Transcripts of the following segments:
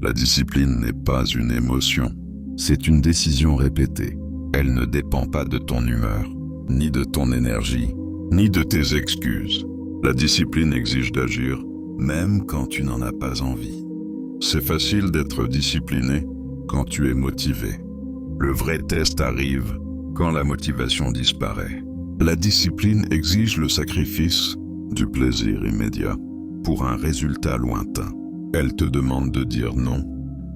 La discipline n'est pas une émotion, c'est une décision répétée. Elle ne dépend pas de ton humeur, ni de ton énergie, ni de tes excuses. La discipline exige d'agir, même quand tu n'en as pas envie. C'est facile d'être discipliné quand tu es motivé. Le vrai test arrive quand la motivation disparaît. La discipline exige le sacrifice du plaisir immédiat pour un résultat lointain. Elle te demande de dire non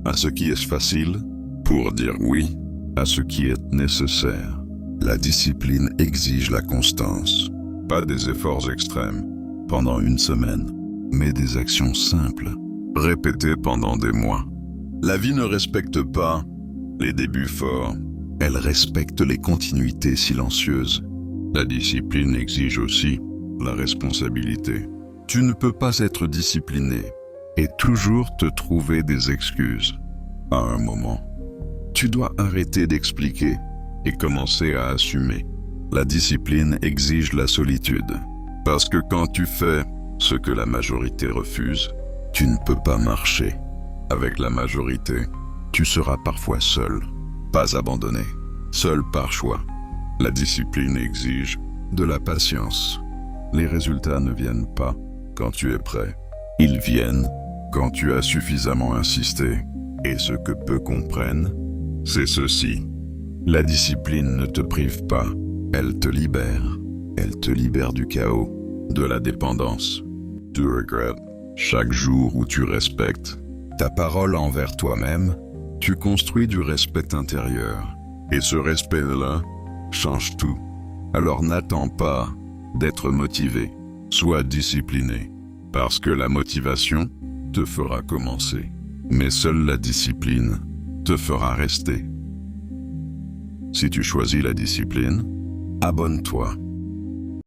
à ce qui est facile pour dire oui à ce qui est nécessaire. La discipline exige la constance, pas des efforts extrêmes pendant une semaine, mais des actions simples, répétées pendant des mois. La vie ne respecte pas les débuts forts, elle respecte les continuités silencieuses. La discipline exige aussi la responsabilité. Tu ne peux pas être discipliné et toujours te trouver des excuses. À un moment, tu dois arrêter d'expliquer et commencer à assumer. La discipline exige la solitude, parce que quand tu fais ce que la majorité refuse, tu ne peux pas marcher. Avec la majorité, tu seras parfois seul, pas abandonné, seul par choix. La discipline exige de la patience. Les résultats ne viennent pas quand tu es prêt. Ils viennent quand tu as suffisamment insisté. Et ce que peu comprennent, c'est ceci. La discipline ne te prive pas, elle te libère. Elle te libère du chaos, de la dépendance, du regret. Chaque jour où tu respectes ta parole envers toi-même, tu construis du respect intérieur. Et ce respect-là change tout. Alors n'attends pas d'être motivé, sois discipliné, parce que la motivation te fera commencer, mais seule la discipline te fera rester. Si tu choisis la discipline, abonne-toi.